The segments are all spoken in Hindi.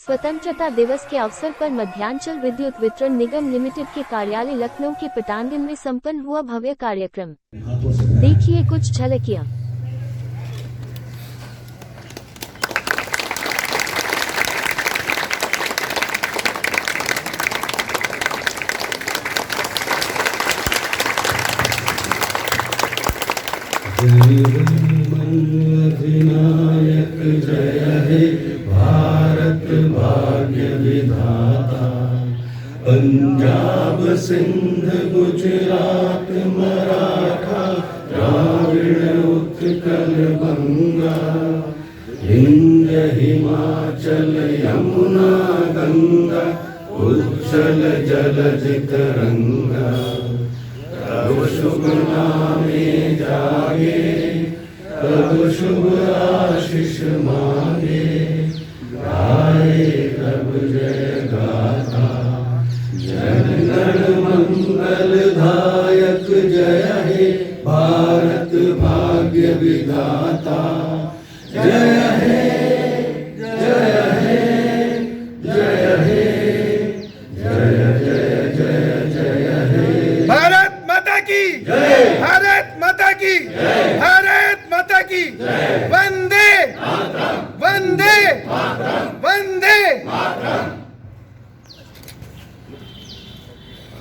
स्वतंत्रता दिवस के अवसर पर मध्यांचल विद्युत वितरण निगम लिमिटेड के कार्यालय लखनऊ के पटांगण में संपन्न हुआ भव्य कार्यक्रम। देखिए कुछ झलकियां। अधिनायक जय हे भारत भाग्य विधाता। पंजाब सिंध गुजरात मराठा द्राविड़ उत्कल बंगा। विंध्य हिमाचल यमुना गंगा उज्जल जलज तरंगा। तब शुभ नामे जागे तब शुभ आशीष मांगे। गाए तब जय गाथा जन गण मंगल दायक जय हे भारत भाग्य विधाता। जय हे जय हे जय हे जय जय जय जय हे। भारत माता की जय, भारत माता की जय, भारत माता की जय। वंदे वंदे वंदे।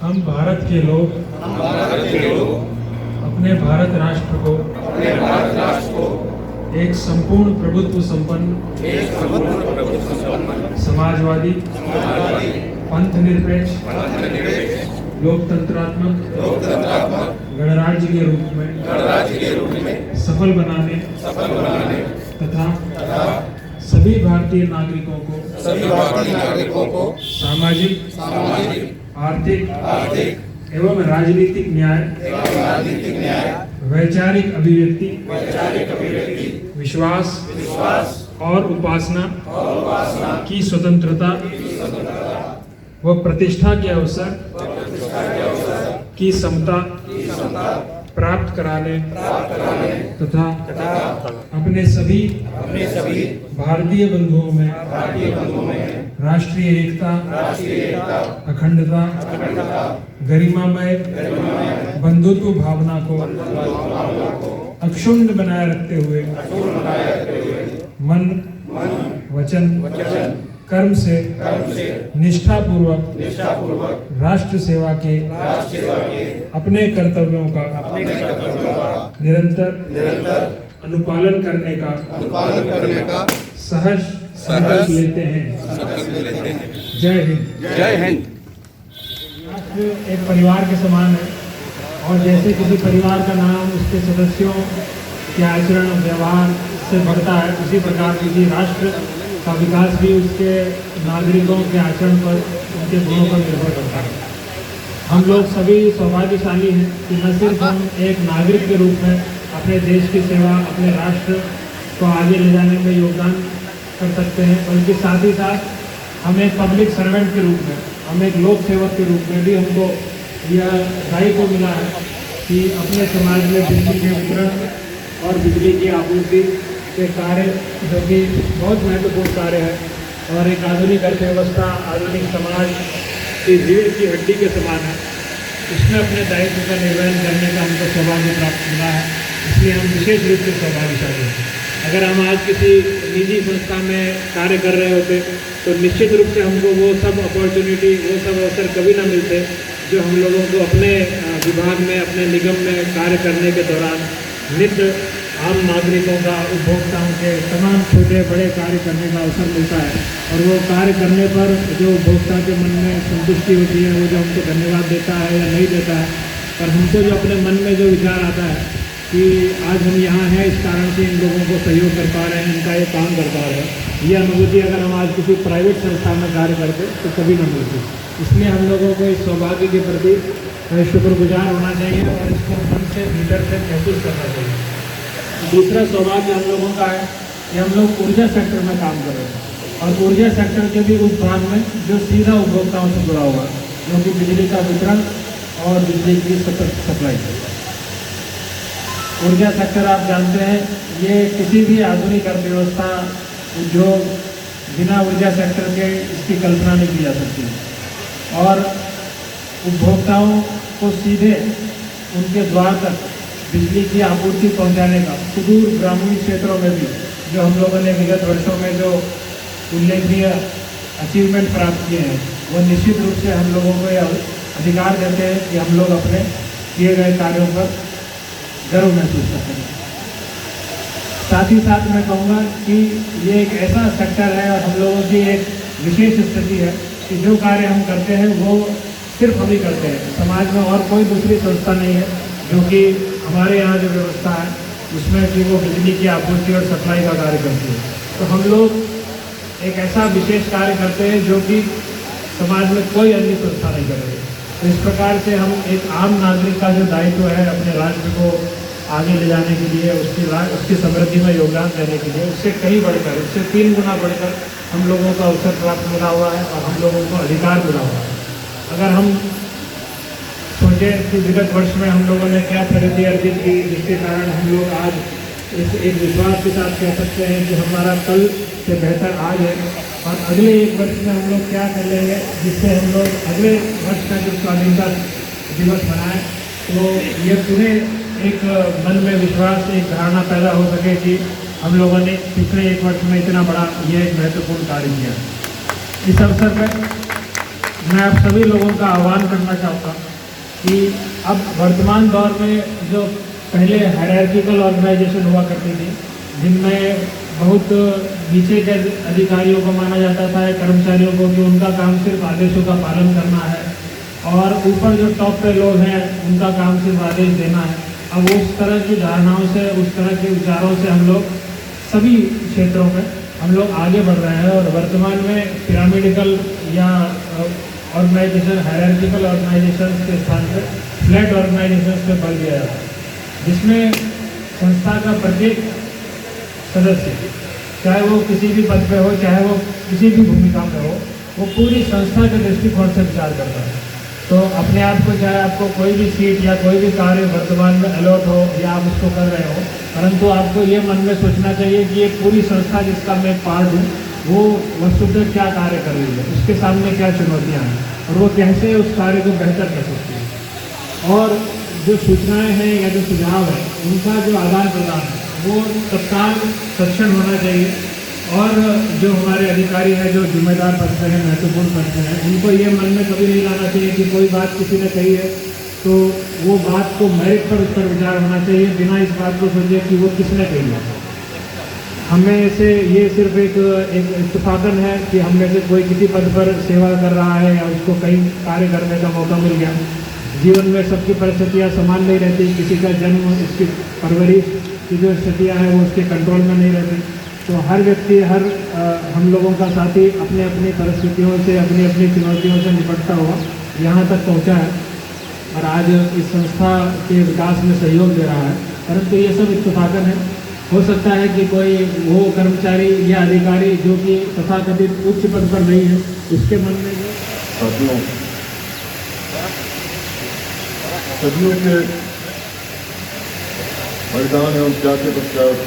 हम भारत के लोग अपने भारत राष्ट्र को एक संपूर्ण प्रभुत्व संपन्न समाजवादी पंथ निरपेक्ष लोकतंत्रात्मक गणराज्य के रूप में सफल बनाने तथा सभी भारतीय नागरिकों को सामाजिक आर्थिक एवं राजनीतिक न्याय वैचारिक अभिव्यक्ति विश्वास और उपासना की स्वतंत्रता व प्रतिष्ठा के अवसर की समता प्राप्त कराने तथा अपने सभी भारतीय बंधुओं में राष्ट्रीय एकता अखंडता गरिमामय बंधुत्व भावना को अक्षुण्ण बनाए रखते हुए मन वचन कर्म से निष्ठापूर्वक राष्ट्र सेवा के अपने कर्तव्यों का निरंतर अनुपालन करने का सहज संकल्प लेते हैं। जय हिंद। जय हिंद। राष्ट्र एक परिवार के समान है और जैसे किसी परिवार का नाम उसके सदस्यों के आचरण व्यवहार से बढ़ता है, उसी प्रकार किसी राष्ट्र का विकास भी उसके नागरिकों के आचरण पर उनके गुणों पर निर्भर करता है। हम लोग सभी सौभाग्यशाली हैं कि न सिर्फ हम एक नागरिक के रूप में अपने देश की सेवा अपने राष्ट्र को आगे ले जाने में योगदान कर सकते हैं, बल्कि साथ ही साथ हम एक पब्लिक सर्वेंट के रूप में हम एक लोक सेवक के रूप में भी हमको यह दायित्व मिला है कि अपने समाज में बिजली के वितरण और बिजली की आपूर्ति के कार्य जो कि बहुत महत्वपूर्ण कार्य है और एक आधुनिक अर्थव्यवस्था आधुनिक समाज की रीढ़ की हड्डी के समान है, इसमें अपने दायित्व का निर्वहन करने का हमको सौभाग्य प्राप्त मिला है। इसलिए हम विशेष रूप से सौभाग्यशाली हैं। अगर हम आज किसी निजी संस्था में कार्य कर रहे होते तो निश्चित रूप से हमको वो सब अपॉर्चुनिटी वो सब अवसर कभी ना मिलते जो हम लोगों को अपने विभाग में अपने निगम में कार्य करने के दौरान नित्य आम नागरिकों का उपभोक्ताओं के तमाम छोटे बड़े कार्य करने का अवसर मिलता है और वो कार्य करने पर जो उपभोक्ता के मन में संतुष्टि होती है, वो जो हमको धन्यवाद देता है या नहीं देता है, पर हमको जो अपने मन में जो विचार आता है कि आज हम यहाँ हैं इस कारण से इन लोगों को सहयोग कर पा रहे हैं, इनका ये काम कर पा रहे हैं, ये अनुभूति अगर हम आज किसी प्राइवेट संस्था में कार्य करते तो कभी न मिलती। इसलिए हम लोगों को इस सौभाग्य के प्रति शुक्रगुजार होना चाहिए और इसको मन से भीतर से महसूस करना चाहिए। दूसरा सौभाग्य हम लोगों का है कि हम लोग ऊर्जा सेक्टर में काम कर रहे हैं और ऊर्जा सेक्टर के भी उस भाग में जो सीधा उपभोक्ताओं से जुड़ा हुआ है, क्योंकि बिजली का वितरण और बिजली की सप्लाई। ऊर्जा सेक्टर आप जानते हैं ये किसी भी आधुनिक अर्थव्यवस्था उद्योग बिना ऊर्जा सेक्टर के इसकी कल्पना नहीं की जा सकती। और उपभोक्ताओं को सीधे उनके द्वार तक बिजली की आपूर्ति पहुंचाने का सुदूर ग्रामीण क्षेत्रों में भी जो हम लोगों ने विगत वर्षों में जो उल्लेखनीय अचीवमेंट प्राप्त किए हैं, वो निश्चित रूप से हम लोगों को यह अधिकार देते हैं कि हम लोग अपने किए गए कार्यों पर गर्व महसूस करते हैं। साथ ही साथ मैं कहूँगा कि ये एक ऐसा सेक्टर है और हम लोगों की एक विशेष स्थिति है कि जो कार्य हम करते हैं वो सिर्फ हम ही करते हैं। समाज में और कोई दूसरी संस्था नहीं है जो कि हमारे यहाँ जो व्यवस्था है उसमें कि वो बिजली की आपूर्ति और सप्लाई का कार्य करती है। तो हम लोग एक ऐसा विशेष कार्य करते हैं जो कि समाज में कोई अन्य संस्था नहीं कर रही है। तो इस प्रकार से हम एक आम नागरिक का जो दायित्व है अपने राज्य को आगे ले जाने के लिए, उसकी समृद्धि में योगदान देने के लिए, उससे कहीं बढ़कर, उससे 3 गुना बढ़कर हम लोगों का अवसर प्राप्त मिला हुआ है और हम लोगों को अधिकार मिला हुआ है। अगर हम सोचें कि विगत वर्ष में हम लोगों ने क्या प्रगति अर्जित की, जिसके कारण हम लोग आज इस एक विश्वास के साथ कह सकते हैं कि हमारा कल से बेहतर आज है, और अगले 1 वर्ष में हम लोग क्या कर लेंगे जिससे हम लोग अगले वर्ष का जो स्वाधीनता दिवस मनाएं, तो ये पूरे एक मन में विश्वास, एक धारणा पैदा हो सके कि हम लोगों ने पिछले 1 वर्ष में इतना बड़ा ये एक महत्वपूर्ण कार्य किया। इस अवसर पर मैं आप सभी लोगों का आह्वान करना चाहूँगा कि अब वर्तमान दौर में जो पहले हायरार्किकल ऑर्गेनाइजेशन हुआ करती थी, जिनमें बहुत नीचे के अधिकारियों को माना जाता था, कर्मचारियों को, कि उनका काम सिर्फ आदेशों का पालन करना है, और ऊपर जो टॉप पे लोग हैं उनका काम सिर्फ आदेश देना है। अब उस तरह की धारणाओं से, उस तरह के विचारों से हम लोग सभी क्षेत्रों में हम लोग आगे बढ़ रहे हैं, और वर्तमान में पिरामिडिकल या ऑर्गेनाइजेशन, हायरार्किकल ऑर्गेनाइजेशन के स्थान पर फ्लैट ऑर्गेनाइजेशन पे बल दिया जाता है, जिसमें संस्था का प्रत्येक सदस्य, चाहे वो किसी भी पद पे हो, चाहे वो किसी भी भूमिका में हो, वो पूरी संस्था के दृष्टिकोण से विचार करता है। तो अपने आप को, चाहे आपको कोई भी सीट या कोई भी कार्य वर्तमान में अलॉट हो या आप उसको कर रहे हो, परंतु आपको ये मन में सोचना चाहिए कि ये पूरी संस्था जिसका मैं पार्ट हूँ वो वस्तुतः क्या कार्य कर रही है, उसके सामने क्या चुनौतियाँ हैं और वो कैसे उस कार्य को बेहतर कर सकती है। और जो सूचनाएं हैं या जो सुझाव है उनका जो आदान प्रदान है वो तत्काल सक्षम होना चाहिए, और जो हमारे अधिकारी हैं, जो जिम्मेदार पद पे हैं, महत्वपूर्ण पद पे हैं, उनको ये मन में कभी नहीं लाना चाहिए कि कोई बात किसी ने कही है तो वो बात को मेरिट पर उस पर विचार होना चाहिए, बिना इस बात को सोचे कि वो किसने कही है। हमें से ये सिर्फ एक इत्तेफाकन है कि हम में से कोई किसी पद पर सेवा कर रहा है या उसको कहीं कार्य करने का मौका मिल गया। जीवन में सबकी परिस्थितियाँ समान नहीं रहती, किसी का जन्म, उसकी परवरिश की जो स्थितियाँ हैं वो उसके कंट्रोल में नहीं रहती। तो हर व्यक्ति, हम लोगों का साथी अपने अपनी परिस्थितियों से, अपनी अपनी चुनौतियों से निपटता हुआ यहाँ तक पहुँचा है और आज इस संस्था के विकास में सहयोग दे रहा है। परंतु ये सब इत्तेफाकन है। हो सकता है कि कोई वो कर्मचारी या अधिकारी जो कि तथाकथित उच्च पद पर नहीं है, उसके मन में जो साथियों, सदियों के बलिदान एवं त्याग के पश्चात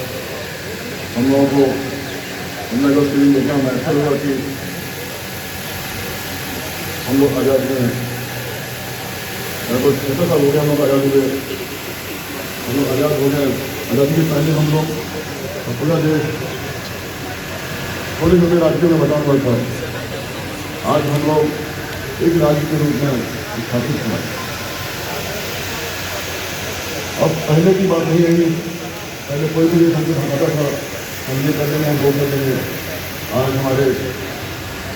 हम लोगों को 15 अगस्त के दिन देखना महसूस हुआ कि हम लोग आज़ाद हुए हैं। लगभग 6 साल हो गए हम लोग आज़ाद हुए। हम लोग आज़ाद हो गए। आज़ादी के पहले हम लोग पूरा देश छोटे छोटे राज्यों में बटा हुआ था। आज हम लोग एक राज्य के रूप में स्थापित हुआ। अब पहले की बात नहीं रही। पहले कोई भी देश हमको धमकाता था, हम ये कर देंगे, हम वो कर देंगे। आज हमारे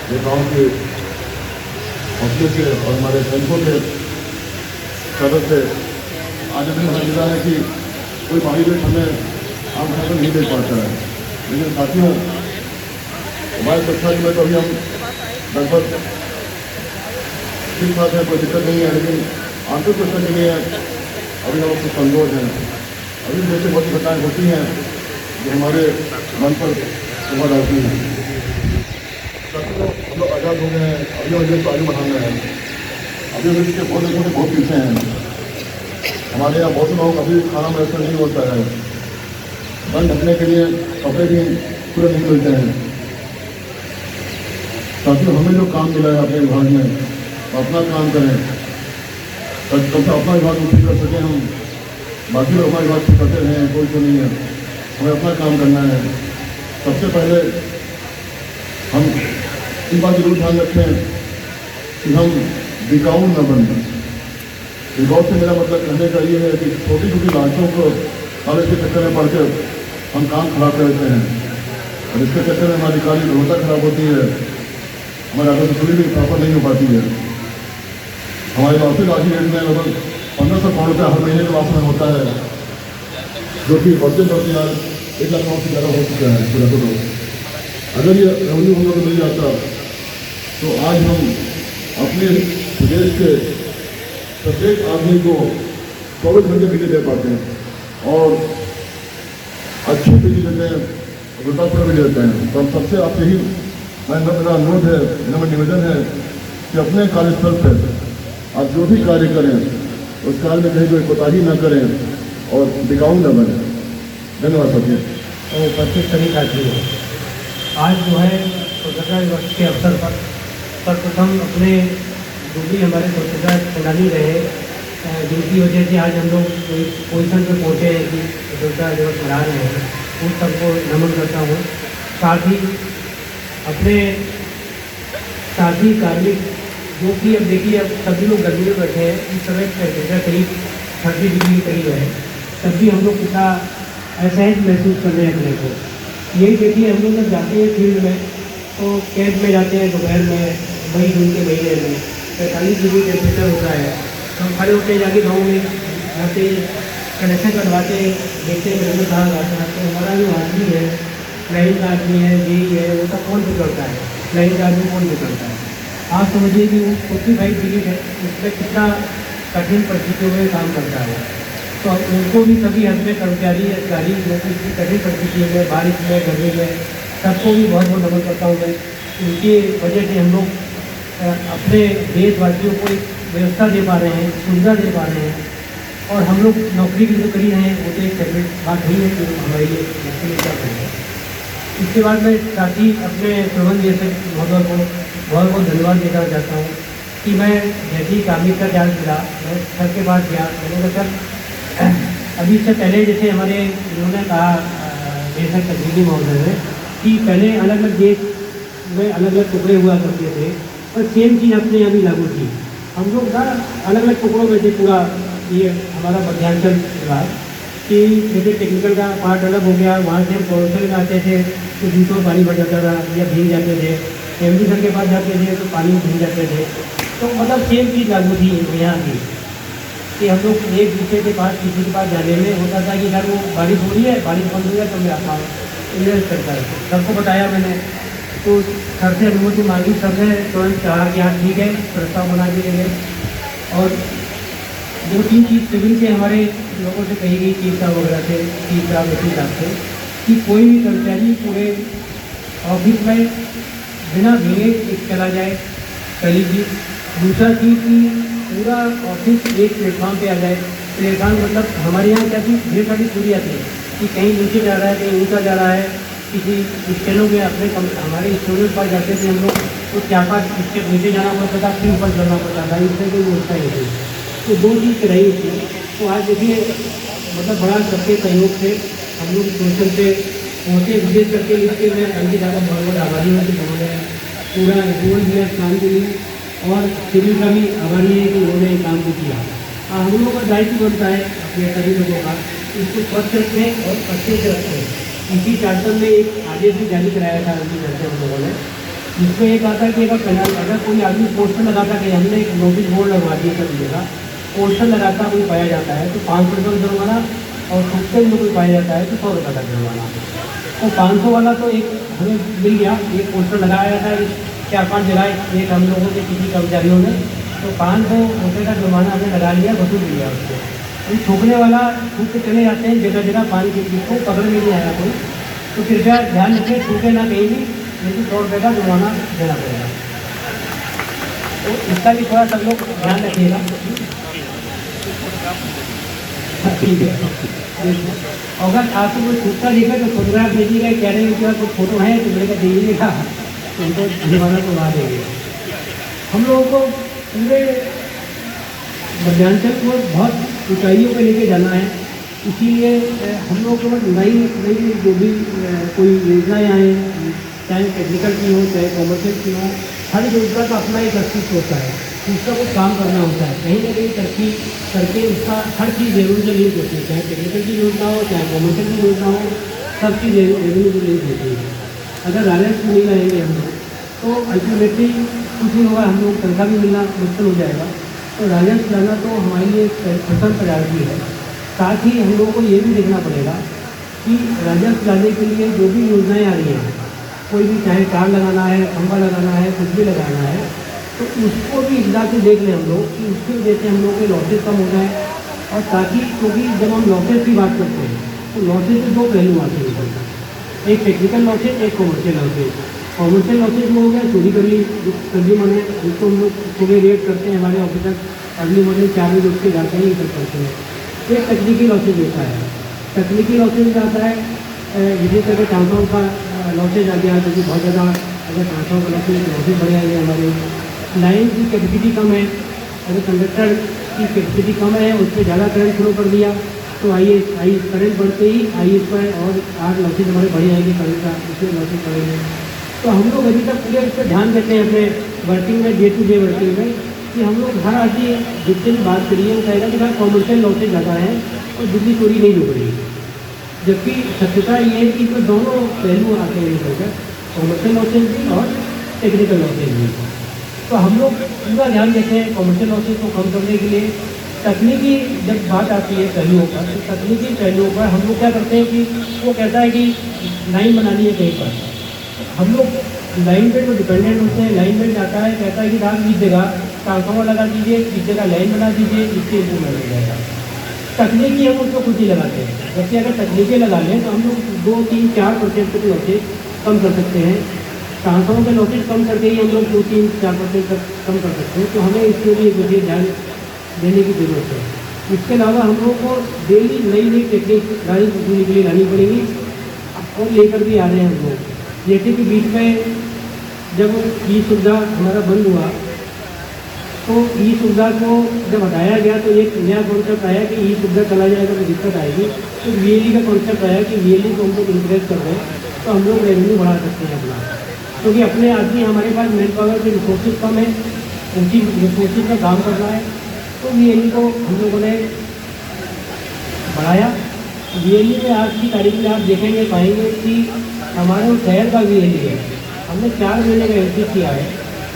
नेताओं के हौसले से और हमारे सैनिकों के कदर से आज हमें समझता है कि कोई बाहरी देश हमें आम शासन नहीं दे पाता है। लेकिन साथियों, हमारे सुरक्षा में तो अभी हम लगभग ठीक ठाक है, कोई दिक्कत नहीं है। लेकिन आंतरिक सुरक्षा के लिए अभी हम कुछ कमजोर हैं। अभी जैसे बहुत घटनाएँ होती हैं जो हमारे मन पर प्रभाव डालती हैं। साथियों, हम लोग आज़ाद हो गए हैं। अभी हम देश को आगे बढ़ाना है। अभी देश के बहुत पीछे हैं। हमारे यहाँ बहुत लोग अभी खाना मैसर नहीं होता है। बन ढकने के लिए कपड़े भी पूरे नहीं मिलते हैं। साथियों, हमें जो काम मिला है अपने विभाग में, अपना काम करें, कम से अपना विभाग ठीक कर सकें हम। बाकी लोग हमारे विभाग ठीक करते हैं, कोई तो नहीं है, हमें अपना काम करना है। सबसे पहले हम इस बात जरूर ध्यान रखें कि हम बिकाऊ न बने। बिकाऊ से मेरा मतलब कहने का ये है कि छोटी छोटी लाशों को और इसके चक्कर में पड़कर हम काम खराब कर देते हैं, और इसके चक्कर में हमारी काली गुणवत्ता खराब होती है, हमारी आगे बिजली भी प्रॉपर नहीं हो पाती है। हमारे वार्षिक राशि रेट में लगभग 1500 करोड़ रुपया हर महीने का वापस होता है, जो कि बढ़ते बढ़ते यार 1 लाख करोड़ से ज़्यादा हो चुका है पूरा तो। अगर ये रेवेन्यू हम लोग को मिल जाता तो आज हम अपने प्रदेश के प्रत्येक आदमी को 24 घंटे बिजली दे पाते हैं और अच्छी बिजली देते हैं, गुणवत्ता भी देते हैं। तो हम सबसे आपसे ही मेरा अनुरोध है, मेरा निवेदन है कि अपने कार्यस्थल पर आप जो भी कार्य करें उस कार्य में कहीं कोई कोताही न करें और बिकाऊ न बने। धन्यवाद साथियों। तो उपस्थित सभी साथियों, आज जो है स्वतंत्रता दिवस के अवसर पर सर्वप्रथम अपने जो भी हमारे स्वतंत्रता सेनानी रहे, जिनकी वजह से आज हम लोग इस पोजिशन पर पहुँचे हैं कि स्वतंत्रता दिवस मना रहे हैं, उन सबको नमन करता हूँ। साथ ही अपने साथी कार्मिक जो कि अब देखिए अब सभी लोग गर्मी में बैठे हैं, इस समय टेम्परेचर करीब 30 डिग्री के करीब है, तब भी हम लोग कितना असहज महसूस कर रहे हैं अपने को। यही देखिए हम लोग जब जाते हैं फील्ड में तो कैंप में जाते हैं दोपहर में, मई जून के महीने में 45 डिग्री टेम्परेचर होता है, तो हम खड़े होते जाके गाँव में जाते कनेक्शन करवाते देखते हैं घर कहाँ जाता है। तो हमारा जो आदमी है, लाइन का आदमी है, जेई है, वो सब कौन बिगड़ता है, लाइन का आदमी कौन बिगड़ता है। आप समझिए कि वो 45 डिग्री है, उसमें कितना कठिन परिस्थितियों में काम करता है। तो उनको भी सभी हमारे कर्मचारी अधिकारी जो कि इतनी कठिन परिस्थितियों में, बारिश में, गर्मी में, सबको भी बहुत बहुत नमन करता हूँ मैं। उनकी वजह से हम लोग अपने देशवासियों को एक व्यवस्था दे पा रहे हैं, सुविधा दे पा रहे हैं, और हम लोग नौकरी भी जो करी हैं वो तो एक सेपरेट बात नहीं है कि हमारे लिए मुश्किल क्या करें। इसके बाद मैं साथ ही अपने प्रबंध निदेशक महोदय को बहुत बहुत धन्यवाद देना चाहता हूँ कि मैं जैसे ही कार्मिक का चार्ज मिला, मैं सर के पास गया, मैंने कहा सर अभी इससे पहले जैसे हमारे इन्होंने कहा निदेशक तकनीकी महोदय ने कि पहले अलग अलग देश में अलग अलग टुकड़े हुआ करते थे, और सेम चीज़ अपने यहाँ भी लागू थी। हम लोग ना अलग अलग टुकड़ों में थे, पूरा ये हमारा मध्यांचल विभाग कि जैसे टेक्निकल का पार्ट अलग हो गया, वहाँ से हम प्रोफेसर में आते थे तो जूतों में पानी भर जाता था या भीग जाते थे, एमडी सर के पास जाते थे तो पानी में भीग जाते थे। तो मतलब सेम चीज़ लागू थी यहाँ की कि हम लोग एक दूसरे के पास किसी के पास जाने में होता था कि सर वो बारिश हो रही है, बारिश बंद हो गया तो मैं आता हूँ, इन्हें करता है। सबको बताया मैंने, तो सर से अनुमति मांगी, सर ने तुरंत कहा कि हाँ ठीक है, प्रस्ताव बना के लेंगे। और 2-3 चीज़ सिविल से हमारे लोगों से कही गई, चीफ साहब वगैरह से, चीफ साहब वकील साहब से, कि कोई भी कर्मचारी पूरे ऑफिस में बिना भीगे चला जाए, पहली चीज़। दूसरा चीज़ कि पूरा ऑफिस एक प्लेटफॉर्म पे आ जाए। प्लेटफॉर्म मतलब हमारे यहाँ क्या थी, ढेर सारी दूरियाँ थी कि कहीं नीचे जा रहा है, कहीं ऊँचा जा रहा है, किसी स्टेनों में अपने हमारे स्टूडेंट के पास जाते थे हम लोग तो 4-5 स्टेप नीचे जाना पड़ता था, फिर ऊपर चलना पड़ता था, इससे कोई व्यवस्था नहीं थी। तो 2 चीज़ रही उसमें। तो आज देखिए मतलब बड़ा सबके सहयोग से हम लोग सोशल पे पहुँचे, विशेष करके इसके मैं कहीं ज़्यादा बहुत बहुत आभारी हूँ कि उन्होंने पूरा रोल दिया इस काम के लिए, और सिविल का भी आभारी है कि उन्होंने काम को किया। हम लोगों का दायित्व बनता है अपने सभी लोगों का, इसको स्वच्छ रखें और अच्छे से रखें। इसी चार्टर में एक आदेश भी जारी कराया था उनकी तरफ से हम लोगों ने, जिसमें एक आता कि अगर कोई आदमी पोस्टर लगाता कि हमने एक नोटिस बोर्ड लगवा दिया कर दिएगा, पोस्टर लगाता कोई पाया जाता है तो 500 रुपये का जुर्माना, और खुदते में कोई पाया जाता है तो 100 रुपये का जुर्माना। तो 500 वाला तो एक हमें मिल गया, एक पोस्टर लगाया था 4-5 जगह एक हम लोगों के किसी कर्मचारियों ने, तो 500 रुपये का जुर्माना हमने लगा लिया, वसूल लिया उसको। ठोकने वाला छूट के चले जाते हैं जगह जगह पानी के बीच को, पकड़ में नहीं आया कोई, तो कृपया ध्यान रखें, ठोके ना कहीं भी, लेकिन 100 रुपये का जुर्माना देना पड़ेगा। तो इसका भी थोड़ा सब लोग ध्यान रखिएगा। ठीक है, अगर आपको कोई छूटता दिखे तो फोटोग्राफ भेजिएगा, कह रहे हैं कि कुछ फोटो है तो मेरे को दीजिएगा, तो उनको अभिवादन उड़ा देंगे। हम लोगों को पूरे मध्यांचल को बहुत ऊंचाइयों पे लेके जाना है, इसीलिए हम लोग को नई नई जो भी कोई योजनाएँ आए, चाहे टेक्निकल की हो चाहे कॉमर्शियल की हो, हर योजना का अपना एक अस्तित्व होता है, उसका कुछ काम करना होता है, कहीं ना कहीं तरक्की करके उसका हर चीज़ रेवेन्यू से लिंक होती है, चाहे टेक्निकल की योजना हो चाहे कॉमर्शियल की योजना हो, सब चीज़ रेवेन्यू से लिंक होती है। अगर राजस्व नहीं रहेंगे हम लोग तो अल्टीमेटली कुछ नहीं होगा, हम लोग तनख्वाह भी मिलना मुश्किल हो जाएगा। तो राजस्व लाना तो हमारे लिए प्रथम प्रायोरिटी है। साथ ही हम लोगों को ये भी देखना पड़ेगा कि राजस्व लाने के लिए जो भी योजनाएँ आ रही हैं, कोई भी चाहे कार लगाना है, खंभा लगाना है, कुछ भी लगाना है, तो उसको भी एक से देख लें हम लोग कि उसकी वजह से हम लोग के लॉसेज कम हो जाए। और ताकि क्योंकि जब हम लॉसेज की बात करते हैं तो लॉसेज के दो पहलू आते हैं, एक टेक्निकल लॉसेज, एक कॉमर्शियल लॉसेज। कॉमर्शियल लॉसेज में हो गया चोरी कर ली जो कंज्यूमर है, जिसको हम लोग सुबह रेट करते हैं, हमारे ऑफिसर अर्ली मॉर्निंग 4 बजे उठ के जाते हैं, ये सब करते हैं। एक तकनीकी लॉसेज होता है, तकनीकी लॉसेज आता है जिस तरह ट्रांसफॉर्म का लॉसेज आ गया, क्योंकि बहुत ज़्यादा अगर ट्रांसफॉर्म का लॉसेज बढ़ जाएंगे, हमारे लाइन की कैपेसिटी कम है, अगर कंडक्टर की कैपेसिटी कम है, उस पर ज़्यादा करंट फ्लो कर दिया तो आई करंट बढ़ते ही IS पर और आर लॉसेज हमारे बढ़ जाएंगे करंट का, उसमें लॉसेज बढ़ेंगे। तो हम लोग अभी तक पूरे इस पर ध्यान देते हैं अपने वर्किंग में, डे टू डे वर्किंग में, कि हम लोग हर आदमी जिससे भी बात करिए वो कहेगा कि भाई कॉमर्शियल लॉसेज ज़्यादा है और बिजली चोरी नहीं हो रही, जबकि सत्यता ये है कि इसमें दोनों पहलू आते हैं निकलकर, कॉमर्शियल लॉसेज भी और टेक्निकल लॉसेज भी। तो हम लोग पूरा ध्यान देते हैं कॉमर्शियल लॉसेज को कम करने के लिए। तकनीकी जब बात आती है पहलुओं पर, तो तकनीकी पहलुओं पर हम लोग क्या करते हैं कि वो कहता है कि लाइन बनानी है कहीं पर, हम लोग लाइन पे तो डिपेंडेंट होते हैं। लाइन में आता है कहता है कि आप इस जगह ट्रांसफार्मर लगा दीजिए, इस जगह लाइन बना दीजिए, इससे इम्प्रूवमेंट हो जाएगा। तकनीकी हम उसको खुद ही लगाते हैं, जबकि अगर तकनीकें लगा लें तो हम लोग 2, 3, 4% के लॉसेज कम कर सकते हैं। ट्रांसफार्मर के लॉसेज कम करके ही हम लोग 2, 3, 4% तक कम कर सकते हैं। तो हमें इसके लिए मुझे ध्यान देने की ज़रूरत है। इसके अलावा हम लोग को डेली नई नई टेक्निक राजस्व के लिए लानी पड़ेगी और लेकर भी आ रहे हैं हम लोग। जैसे कि बीच में जब ई सुविधा हमारा बंद हुआ तो ई सुविधा को जब हटाया गया तो एक नया कॉन्सेप्ट आया कि ई सुविधा चला जाएगा तो दिक्कत आएगी। तो VLE का कॉन्सेप्ट आया कि VLE को हम लोग इंक्रेज कर रहे हैं तो हम लोग रेवेन्यू बढ़ा सकते हैं अपना, क्योंकि अपने आदमी हमारे पास मैन पावर के रिसोर्सेज कम है, उनकी रिसोर्सेज का काम करना है। तो VLE को हम लोगों ने बढ़ाया। VLE में आज की तारीख में आप देखेंगे पाएंगे कि हमारे शहर का VLE है, हमने 4 महीने का एंट्री किया है।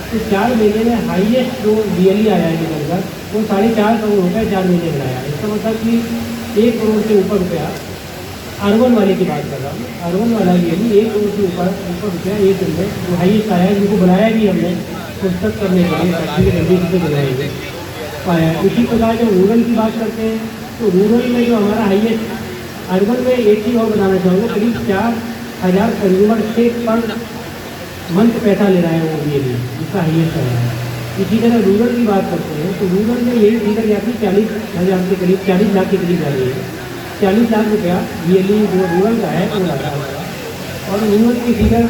तो 4 महीने में हाईएस्ट जो VLE आया है निकलकर वो 4.5 करोड़ रुपये 4 महीने में आया। इसका मतलब कि 1 करोड़ से ऊपर रुपया, अर्बन वाले की बात कर रहा हूँ, अर्बन वाला VLE 1 करोड़ से ऊपर रुपया एक दिन में जो हाईएस्ट आया है, जिनको बनाया भी हमने पुस्तक करने के लिए फैक्ट्री के नजदीक से बनाएंगे पाया। इसी प्रकार जब रूरल की बात करते हैं तो रूरल में जो हमारा हाईएस्ट, अर्बन में एक चीज़ और बताना चाहूँगा, करीब 4,000 कंज्यूमर से पर मंथ पैसा ले रहा है वो VLE, जिसका हाईएस्ट आया है। इसी तरह रूरल की बात करते हैं तो रूरल में यही फिगर जाती 40,000 के करीब, 40 लाख के करीब जा रही है। 40 लाख रुपया VLE जो रूरल का है वो लगा हुआ है। और रूरल की फिगर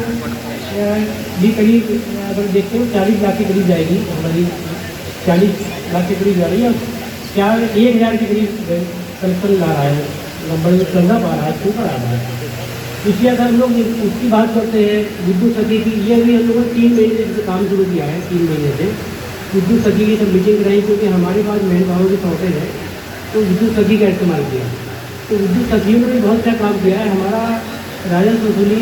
भी करीब अगर देखते हो 40 लाख के करीब जाएगी हमारी, 40 लाख के करीब जा रही है। और 1,000 के करीब कलेक्शन ला रहा है, नंबर में चलना पा रहा है, ऊपर आ रहा है। इसलिए अगर हम लोग उसकी बात करते हैं विद्युत सखी की, ये भी हम लोगों ने 3 महीने से काम शुरू किया है, 3 महीने से विद्युत सखी की सब मीटिंग कराई, क्योंकि हमारे पास मैन पावर की शॉर्टेज है। तो विद्युत सखी का इस्तेमाल किया, तो विद्युत सखियों ने भी बहुत अच्छा काम किया है। हमारा राजस्व वसूली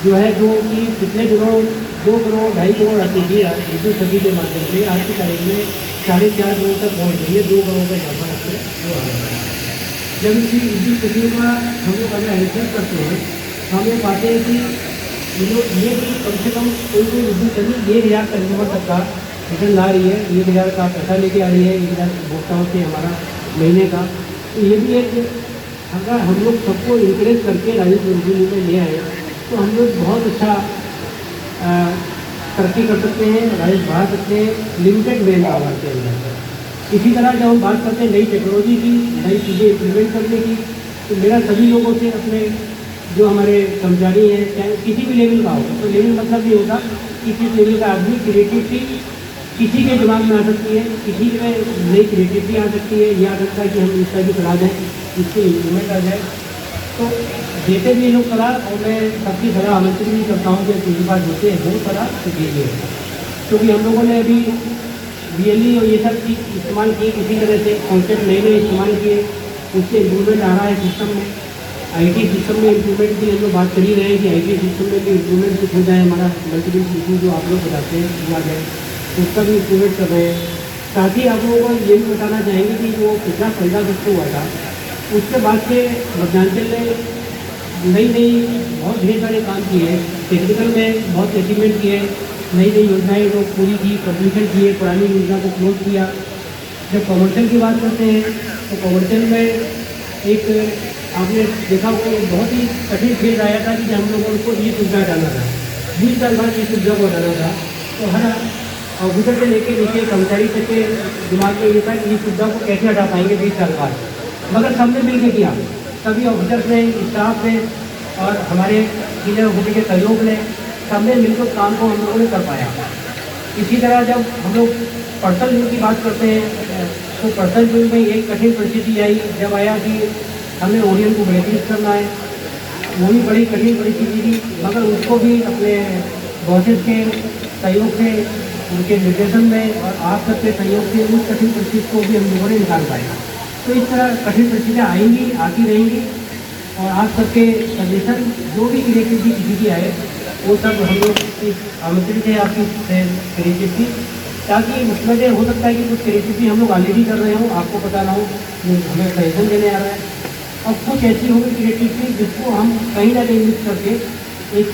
जो है जो कि पिछले दिनों 2 करोड़ 2.5 करोड़ आती थी विद्युत सखी के माध्यम से, आज की तारीख में 4.5 करोड़ तक पहुँच रही है, 2 करोड़ का इजाफा रखते वो आ रहा है। जब इसी विद्युत सखियों का हम लोग अगर एनालिसिस करते हैं तो हम ये पाते हैं कि ये भी कम से कम कोई विद्युत सखी 1,000 कंज्यूमर तक का रिटर्न ला रही है, 1,000 का पैसा लेके आ रही है, 1,000 उपभोक्ताओं से हमारा महीने का। तो ये भी एक, अगर हम लोग सबको इंकरेज करके राजस्व वसूली में ले आए तो हम लोग बहुत अच्छा तरक्की कर सकते हैं, राजस्व बढ़ा सकते हैं लिमिटेड मैन पावर के अंदर। इसी तरह जब हम बात करते हैं नई टेक्नोलॉजी की, नई चीज़ें इम्प्लीमेंट करने की, तो मेरा सभी लोगों से अपने जो हमारे कर्मचारी हैं, चाहे किसी भी लेवल का हो, तो लेवल मतलब ये होता कि किस लेवल का आदमी क्रिएटिविटी किसी के दिमाग में आ सकती है, किसी में नई क्रिएटिविटी आ सकती है, या आ सकता है कि हम इस तरह की सलाह दें, इससे इम्प्रूवमेंट आ जाए। तो देते भी लोग सलाह, और मैं सबकी सलाह आमंत्रित भी करता हूँ कि किसी बात होते हैं वो सलाह तो दीजिए, क्योंकि हम लोगों ने अभी BLE और ये सब चीज़ इस्तेमाल किए, किसी तरह से कॉन्सेप्ट नए नए इस्तेमाल किए, उससे इम्प्रूवमेंट आ रहा है सिस्टम में। IT सिस्टम में इम्प्रूवमेंट की हम लोग बात कर ही रहे हैं कि IT सिस्टम में भी इम्प्रूवमेंट कुछ हो जाए, हमारा मल्टीपल इशू जो आप लोग बताते हैं किया जाए, उसका भी इम्प्रूवमेंट कर रहे हैं। साथ ही आप लोगों को ये भी बताना चाहेंगे कि जो पिछला 15 अगस्त को हुआ था, उसके बाद से मध्यांचल ने नई नई बहुत ढेर सारे काम किए, टेक्निकल में बहुत अचीवमेंट किए, नई नई योजनाएँ जो पूरी की, कंप्लीशन किए, पुरानी योजना को क्लोज किया। जब कॉमर्शियल की बात करते हैं तो कॉमर्शियल में एक आपने देखा वो बहुत ही कठिन फेज आया था कि हम लोगों को ये सुविधा डालना था, 20 साल बाद ये सुविधा को हटाना था। तो हर ऑफिसर से लेके नीचे कर्मचारी तक के दिमाग में ये था कि इस सुविधा को कैसे हटा पाएंगे 20 साल बाद, मगर सबने मिल के किया, सभी ऑफिसर्स ने, स्टाफ ने और हमारे सीनियर ऑफिसर के सहयोग ने, सबने मिलकर काम को हम लोगों ने कर पाया। इसी तरह जब हम लोग पर्सनल यूज की बात करते हैं तो पर्सनल यूज में एक कठिन परिस्थिति आई, जब आया कि हमें ओरियन को ब्लैकलिस्ट करना है, वो भी बड़ी कठिन परिस्थिति थी, मगर उसको भी अपने बॉसेस के सहयोग से, उनके निर्देशन में और आप सबके सहयोग से उस कठिन परिस्थिति को भी हम लोगों ने निकाल पाया। तो इस तरह कठिन परिस्थितियाँ आएंगी, आती रहेंगी, और आप सबके सजेशन जो भी क्रिएटिविटी किसी की आए वो सब हम लोग आमंत्रित है आपकी क्रिएटिविटी, ताकि उसमें से हो सकता है कि कुछ क्रिएटिविटी हम लोग ऑलरेडी कर रहे हो, आपको पता ना हो, हमें सजेशन देने आ रहा है, और कुछ ऐसी होगी क्रिएटिविटी जिसको हम कहीं ना कहीं मिक्स करके एक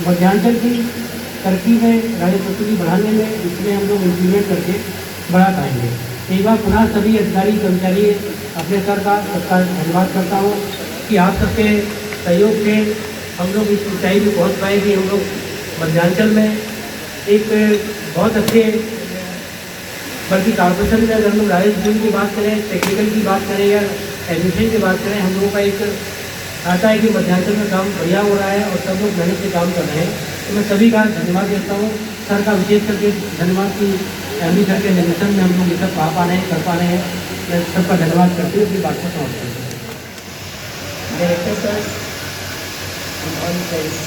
मध्यांचल की तरक्की में, राजस्व की बढ़ाने में, इसमें हम लोग इम्प्लीमेंट करके बढ़ा पाएंगे। एक बार पुनः सभी अधिकारी कर्मचारी अपने सर का सबका धन्यवाद करता हूँ कि आप सबके सहयोग से हम लोग इस ऊंचाई में पहुँच पाए कि हम लोग मध्यांचल में एक बहुत अच्छे, बल्कि कॉर्पोरेशन में अगर हम लोग राजस्व की बात करें, टेक्निकल की बात करें या एडमिशन की बात करें, हम लोगों का एक आता है कि मध्यांचल में काम बढ़िया हो रहा है और सब लोग मेहनत से काम कर रहे हैं। तो मैं सभी का धन्यवाद देता हूँ, सर का विशेष करके धन्यवाद कि एमडी सर के निर्देशन में हम लोग ये सब पा पा रहे हैं, कर पा रहे हैं। मैं सबका धन्यवाद करते हुए अपनी बात को समाप्त करता हूँ। Director sir and all friends.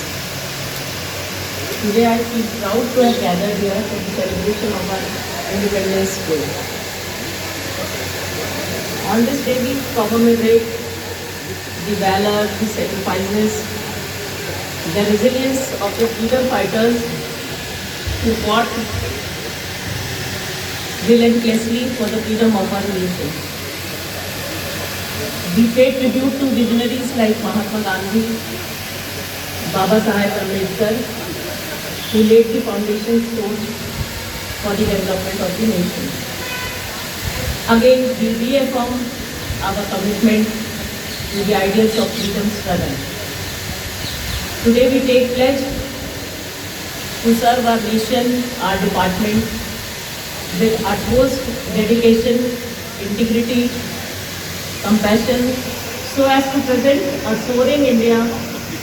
Today I feel proud to have gathered here for the celebration of our Independence Day. On this day we commemorate the valor, the sacrifices, the resilience of the freedom fighters who fought relentlessly for the freedom of our nation. We pay tribute to visionaries like Mahatma Gandhi, Baba Saheb Ambedkar, who laid the foundation stone for the development of the nation. Again, we reaffirm our commitment to the ideals of freedom struggle. Today we take pledge to serve our nation, our department, with utmost dedication, integrity, compassion, so as to present a soaring India,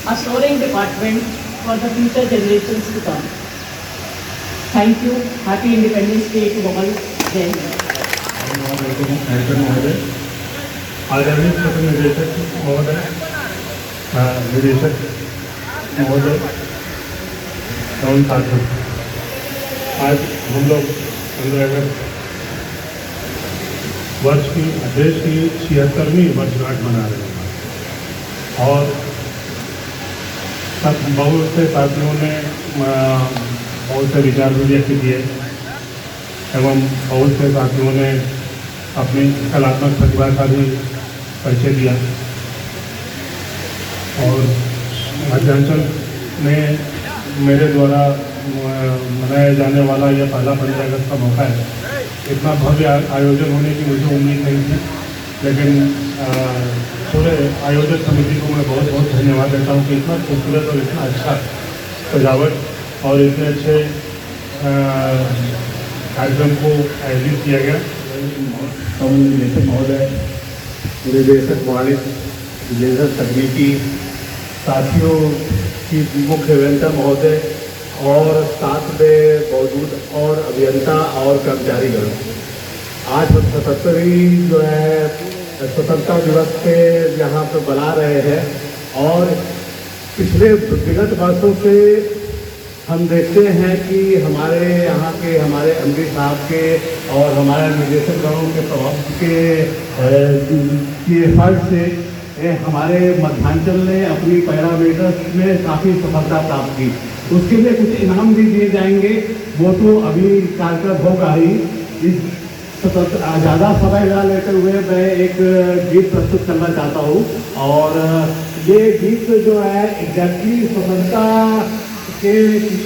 a soaring department for the future generations to come. Thank you. Happy Independence Day to all. Jai Hind. आदरणीय क्षेत्र निदेशक महोदय, निदेशक महोदय एवं साथियों, आज हम लोग 15 अगस्त वर्ष की देश की 76वीं वर्षगांठ मना रहे हैं और बहुत से साथियों ने बहुत से विचार भी व्यक्त किए एवं बहुत से साथियों ने अपनी कलात्मक प्रतिभा का भी परिचय दिया और मध्यांचल में मेरे द्वारा मनाया जाने वाला यह पहला 15 अगस्त का मौका है। इतना भव्य आयोजन होने की मुझे उम्मीद नहीं थी, लेकिन पूरे आयोजक समिति को मैं बहुत बहुत धन्यवाद देता हूँ कि इतना खूबसूरत और इतना अच्छा सजावट और इतने अच्छे कार्यक्रम को आयोजित किया गया। निदेशक महोदय, निदेशक वाणिज्य लेजर तकनीकी साथियों की मुख्य अभियंता महोदय और साथ में मौजूद और अभियंता और कर्मचारीगण, आज हम 77वीं जो है स्वतंत्रता दिवस पे यहाँ पर बना रहे हैं। और पिछले विगत वर्षों से हम देखते हैं कि हमारे यहाँ के हमारे एमडी साहब के और हमारे निदेशकगणों के प्रभाव के फर्ज से हमारे मध्यांचल ने अपनी पैरामीटर्स में काफ़ी सफलता प्राप्त की। उसके लिए कुछ इनाम भी दिए जाएंगे, वो तो अभी कार्यक्रम होगा ही। इस ज़्यादा समय ना लेते हुए मैं एक गीत प्रस्तुत करना चाहता हूँ। और ये गीत जो है एग्जैक्टली स्वतंत्रता के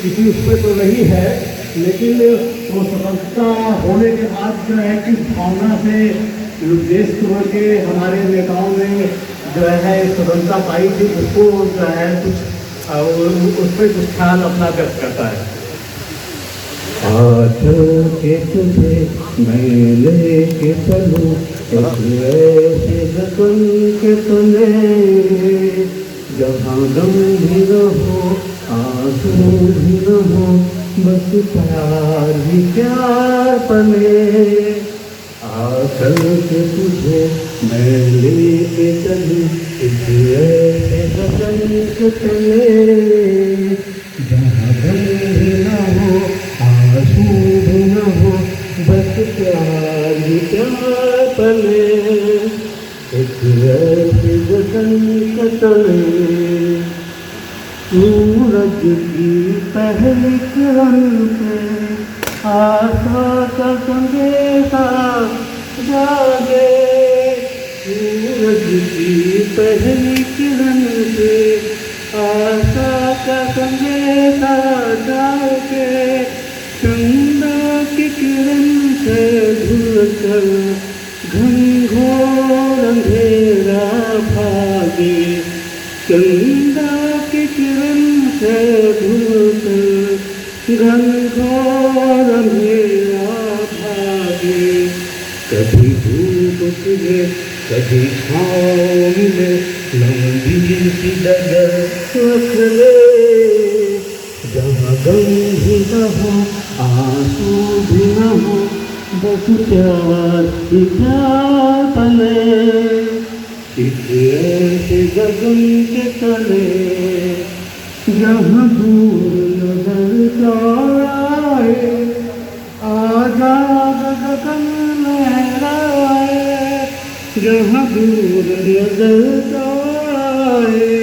किसी उसमें तो नहीं है, लेकिन वो स्वतंत्रता होने के बाद जो है किस भावना से देश के हमारे नेताओं ने जो है स्वतंत्रता पाई थी, उसको जो है कुछ उस पर कुछ ख्याल अपना व्यक्त करता है। आज के तुझे मैं लेके चलूं ऐसे गगन के तले, जहाँ गम भी न हो आंसू भी न हो, बस प्यार ही प्यार पले। आकर के तुझे मैं लेके चलूं ऐसे गगन के तले, जहाँ गम भी न हो आंसू भी न हो, बस प्यार ही प्यार पले। एक ऐसे गगन के तले सूरज की पहली किरण पे आशा का संदेशा जागे। सूरज की पहली किरण पे आशा का संदेशा जागे। चंदा की किरण से ढलकर घनघोर अंधेरा भागे। चंदा की किरण से ढलकर घनघोर अंधेरा भागे। कभी धूप तुझे कभी छाँव मिले, लंबी सी डगर रख ले। जहाँ गम भी न हो आंसू भी न हो, बस प्यार ही प्यार पले। एक ऐसे गगन के तले जहाँ दूर नजर आए, आजाद गगन लहराए। जहाँ दूर नजर आए,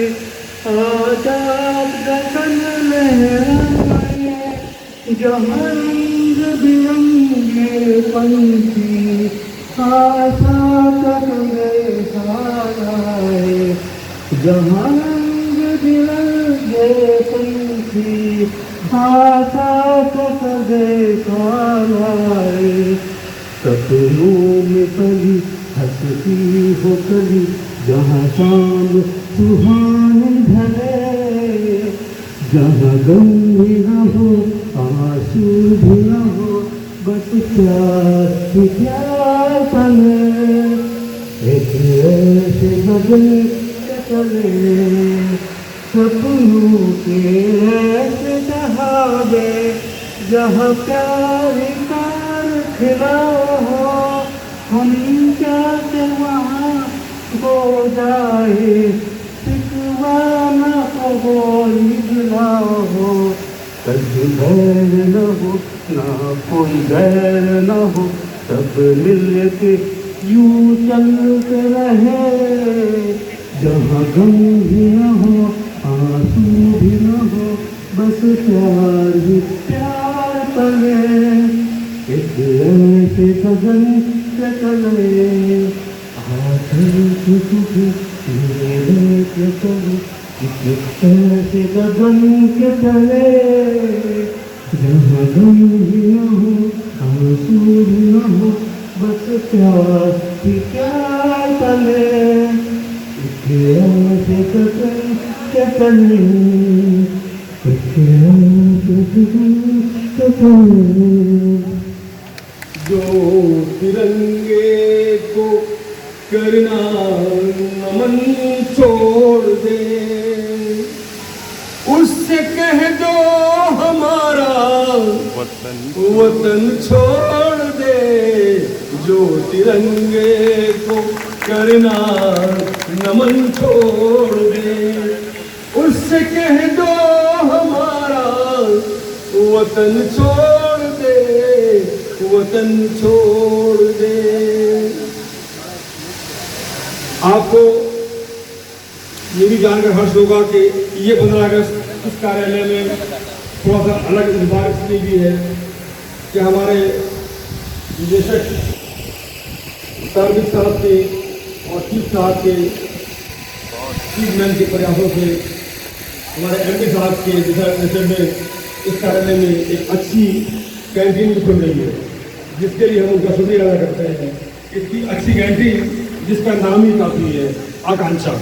आजाद गगन लहराए। जहाँ रंग बिरंगे पंछी आशा करने साए। जहाँ रंग बिरंगे पंछी आशा करने साए। सपनों में पली हंसती हो कली, जहाँ शाम सुहाने ढले। जहाँ गम भी न हो आंसू भी न हो, बस प्यार ही प्यार पले। एक ऐसे गगन के तले सपनों के ऐसे जहावे, जहाँ प्यार प्यार खिला हो। हम चाहते वहाँ हो जाए, सिकवा न हो गिला हो। कभी बैर न हो ना कोई बैर न हो, सब मिल के यूं चलते रहे। जहाँ गम भी न हो आंसू भी न हो, बस प्यार ही प्यार पले। एक ऐसे गगन के तले आकर के तुझे मेरे के तले। एक ऐसे गगन के तले जहाँ गम भी न हो आंसू भी न हो, बस प्यार ही प्यार पले। एक ऐसे गगन के तले, एक ऐसे गगन के तले। जो तिरंगे को करना नमन वतन छोड़ दे जो तिरंगे को करना नमन छोड़ दे, उससे कह दो हमारा वतन छोड़ दे, वतन छोड़ दे। आपको ये भी जानकर हर्ष होगा कि ये 15 अगस्त इस कार्यालय में थोड़ा सा अलग निर्धार इसलिए भी है कि हमारे निदेशक सर्विस साहब के और चीफ साहब के चीफ मैन के प्रयासों से हमारे एमपी साहब के दिशा निर्देशन में इस कार्यालय में एक अच्छी कैंटीन खुल रही है, जिसके लिए हम उनका शुक्रिया अदा करते हैं। इतनी अच्छी कैंटीन जिसका नाम ही काफी है, आकांक्षा,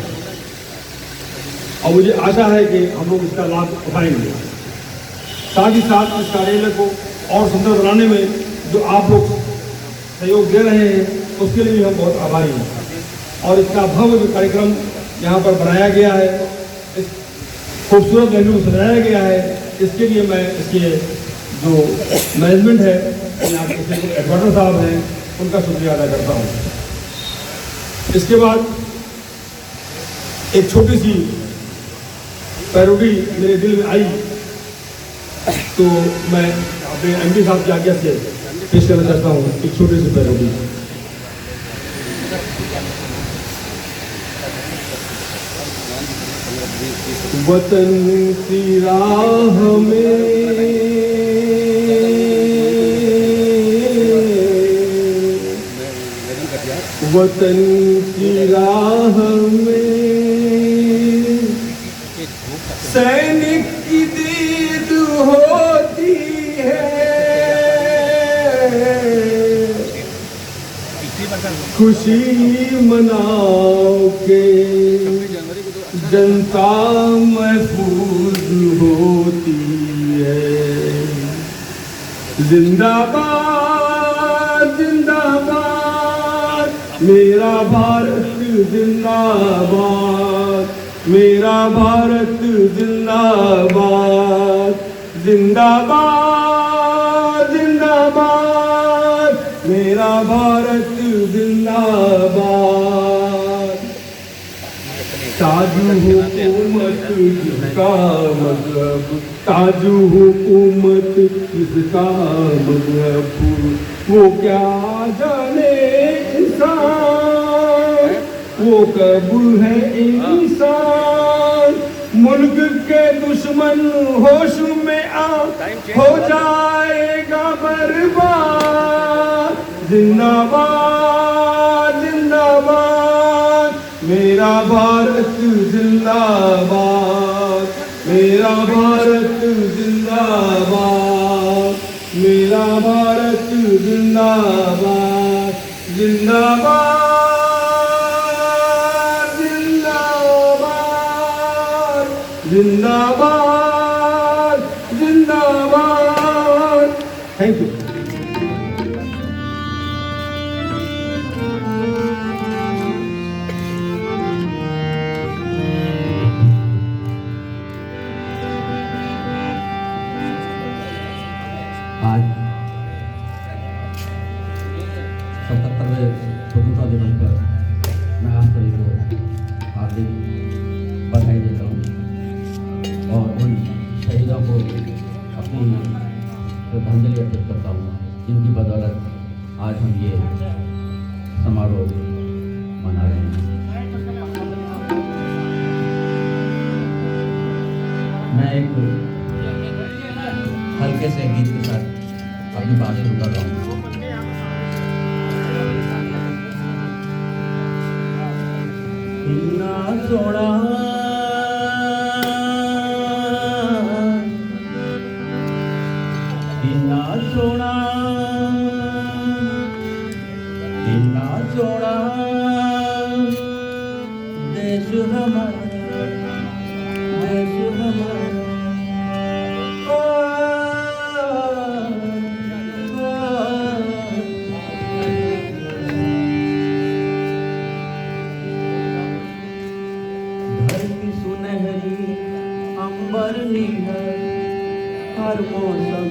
और मुझे आशा है कि हम लोग इसका लाभ उठाएंगे। साथ ही साथ इस कार्यालय को और सुंदर बनाने में जो आप लोग सहयोग दे रहे हैं उसके लिए भी हम बहुत आभारी हैं। और इसका भव्य जो कार्यक्रम यहाँ पर बनाया गया है, इस खूबसूरत वेन्यू को सजाया गया है, इसके लिए मैं इसके जो मैनेजमेंट है, यहाँ के एडवाइजर साहब हैं, उनका शुक्रिया अदा करता हूँ। इसके बाद एक छोटी सी पैरोडी मेरे दिल में आई, तो मैं अपने एमपी साहब की आज्ञा से पेश करना चाहता हूँ एक छोटी सी पैरोडी। वतन की राह में वतन की राह में सैनिक की दीद होती है, खुशी मनाओ के जनता महफूज होती है। जिंदाबाद जिंदाबाद मेरा भारत जिंदाबाद, मेरा भारत जिंदाबाद, जिंदाबाद जिंदाबाद मेरा भारत जिंदाबाद। ताजू हुकूमत किसका मजहब, ताजू हुकूमत किसका मजहब, वो क्या जाने इंसान, वो कब है इंसान। मुल्क के दुश्मन होश में आ हो जाएगा बर्बाद। जिंदाबाद जिंदाबाद मेरा भारत जिंदाबाद, मेरा भारत जिंदाबाद, मेरा भारत जिंदाबाद, जिंदाबाद जिंदाबाद जिंदाबाद जिंदाबाद। Thank you. आज 77वें स्वतंत्रता दिवस पर मैं आप सभी को हार्दिक बधाई देता हूँ और उन शहीदों को अपनी श्रद्धांजलि अर्पित करता हूँ जिनकी बदौलत आज हम ये समारोह मना रहे हैं। मैं एक हल्के से गीत के साथ अपनी बात शुरू कर रहा हूँ। इन्ना सोना इन्ना सोना इन्ना सोना देश हमारा, देश हमारा। अंबर नीला हर मौसम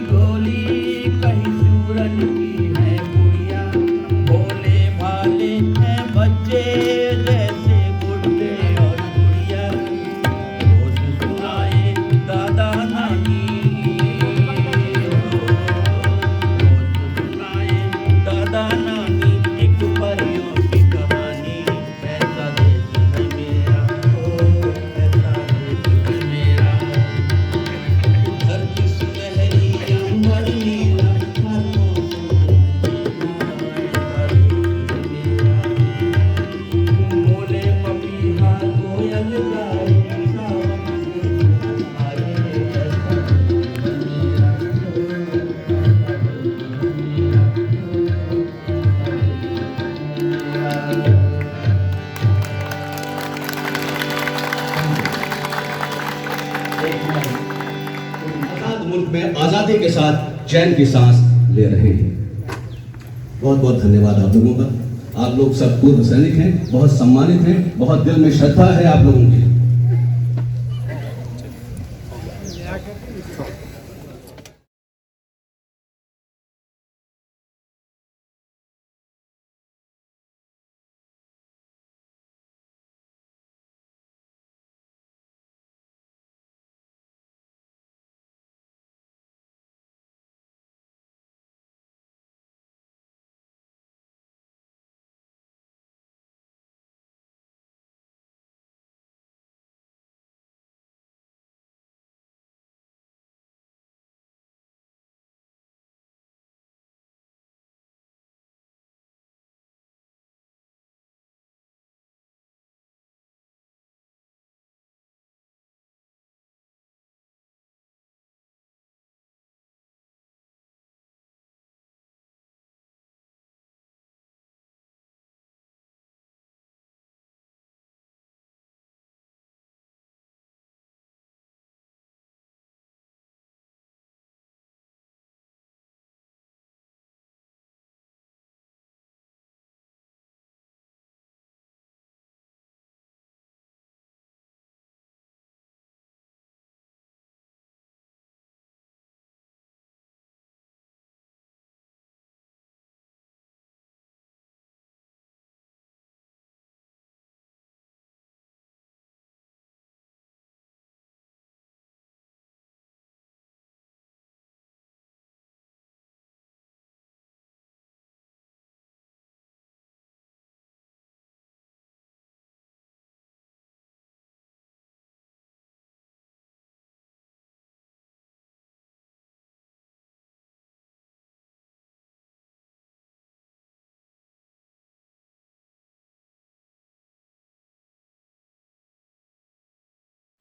गोली कहीं सूरज की है गुड़िया, भोले भाले हैं बच्चे जैसे बुढ़े और बुढ़िया, रोज सुनाए दादा नानी, रोज सुनाए दादा नानी एक परियों की कहानी। ऐसा देश है मेरा, ऐसा देश है मेरा, धरती सुनहरी अंबर नीला, हर मौसम ऐसा देश है मेरा। बोले पपीहा कोयल गाए, सावन आए, ऐसा देश है मेरा। आजाद मुल्क में आजादी के साथ चैन की सांस ले रहे हैं। बहुत बहुत धन्यवाद आप लोगों का। आप लोग सब पूर्व सैनिक हैं, बहुत सम्मानित हैं, बहुत दिल में श्रद्धा है आप लोगों की।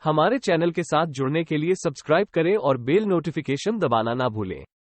हमारे चैनल के साथ जुड़ने के लिए सब्सक्राइब करें और बेल नोटिफिकेशन दबाना ना भूलें।